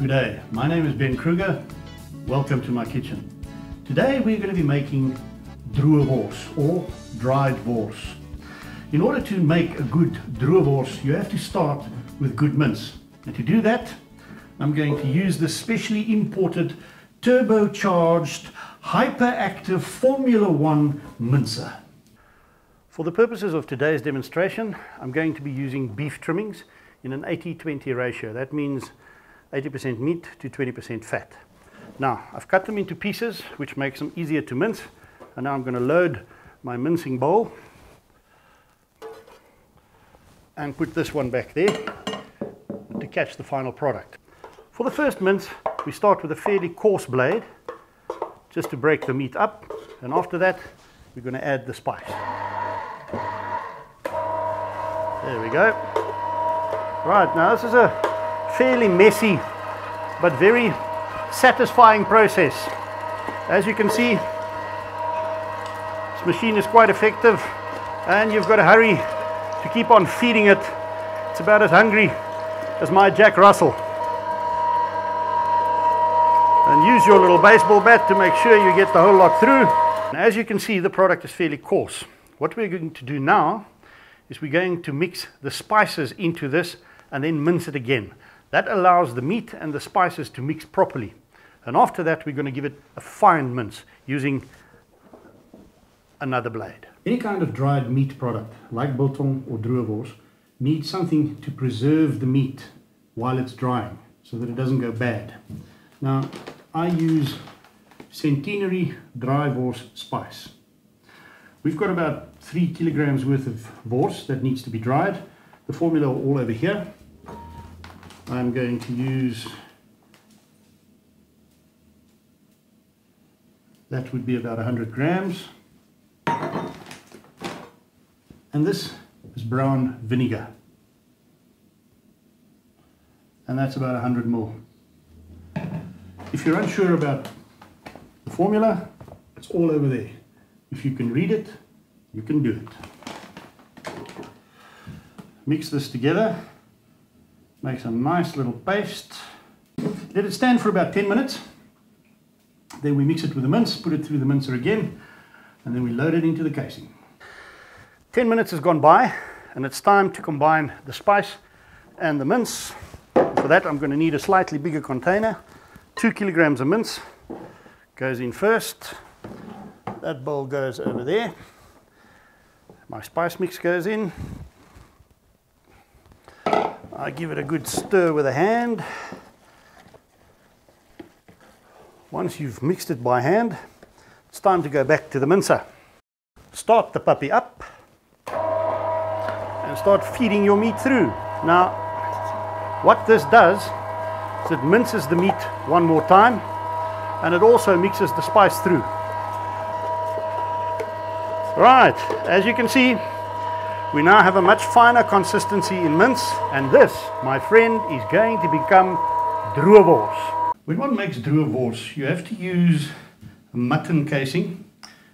Good day, my name is Ben Kruger. Welcome to my kitchen. Today we're going to be making droë wors or dried wors. In order to make a good droë wors, you have to start with good mince. And to do that, I'm going to use this specially imported turbocharged hyperactive Formula 1 mincer. For the purposes of today's demonstration, I'm going to be using beef trimmings in an 80-20 ratio. That means 80% meat to 20% fat. Now, I've cut them into pieces, which makes them easier to mince. And now I'm going to load my mincing bowl and put this one back there to catch the final product. For the first mince, we start with a fairly coarse blade, just to break the meat up. And after that, we're going to add the spice. There we go. Right, now this is a fairly messy but very satisfying process. As you can see, this machine is quite effective and you've got to hurry to keep on feeding it. It's about as hungry as my Jack Russell. And use your little baseball bat to make sure you get the whole lot through. And as you can see, the product is fairly coarse. What we're going to do now is we're going to mix the spices into this and then mince it again. That allows the meat and the spices to mix properly. And after that, we're going to give it a fine mince using another blade. Any kind of dried meat product, like biltong or droë wors, needs something to preserve the meat while it's drying, so that it doesn't go bad. Now, I use Centenary dry wors spice. We've got about 3 kilograms worth of wors that needs to be dried. The formula all over here. I'm going to use, that would be about 100 grams. And this is brown vinegar. And that's about 100 ml. If you're unsure about the formula, it's all over there. If you can read it, you can do it. Mix this together. Makes a nice little paste. Let it stand for about 10 minutes. Then we mix it with the mince, put it through the mincer again, and then we load it into the casing. 10 minutes has gone by, and it's time to combine the spice and the mince. For that, I'm going to need a slightly bigger container. 2 kilograms of mince goes in first. That bowl goes over there. My spice mix goes in. I give it a good stir with a hand. Once you've mixed it by hand, it's time to go back to the mincer. Start the puppy up and start feeding your meat through. Now, what this does is it minces the meat one more time, and it also mixes the spice through. Right, as you can see, we now have a much finer consistency in mince, and this, my friend, is going to become droë wors. When one makes droë wors, you have to use a mutton casing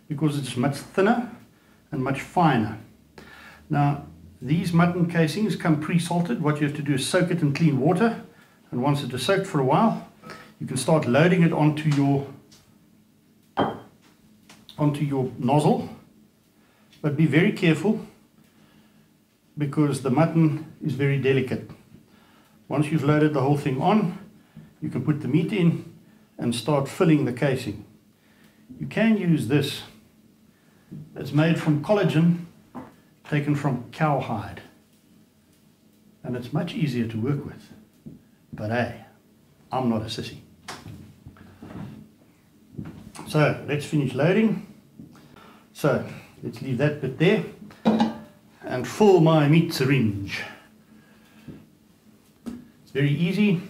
because it's much thinner and much finer. Now, these mutton casings come pre-salted. What you have to do is soak it in clean water, and once it is soaked for a while, you can start loading it onto your nozzle. But be very careful, because the mutton is very delicate. Once you've loaded the whole thing on, you can put the meat in and start filling the casing. You can use this. It's made from collagen taken from cowhide, and it's much easier to work with. But hey, I'm not a sissy. So let's finish loading. So let's leave that bit there and fill my meat syringe. It's very easy.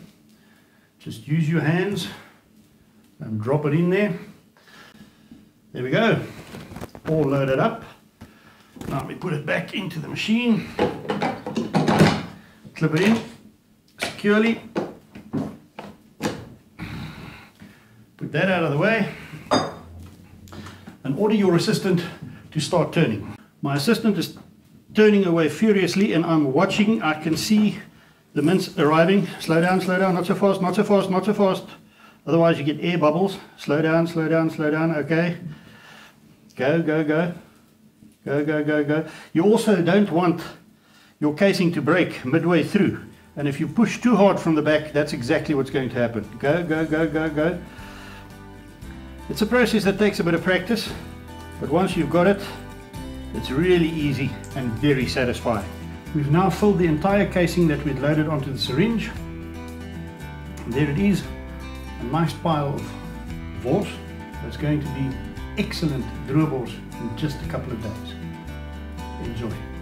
Just use your hands and drop it in there. There we go. All loaded up. Now we put it back into the machine. Clip it in securely. Put that out of the way. And order your assistant to start turning. My assistant is turning away furiously, and I'm watching. I can see the mince arriving. Slow down, not so fast, not so fast, not so fast. Otherwise you get air bubbles. Slow down, okay. Go, go, go. Go, go, go, go. You also don't want your casing to break midway through. And if you push too hard from the back, that's exactly what's going to happen. Go, go, go, go, go. It's a process that takes a bit of practice, but once you've got it, it's really easy and very satisfying. We've now filled the entire casing that we'd loaded onto the syringe. And there it is, a nice pile of wors that's going to be excellent droerbos in just a couple of days. Enjoy.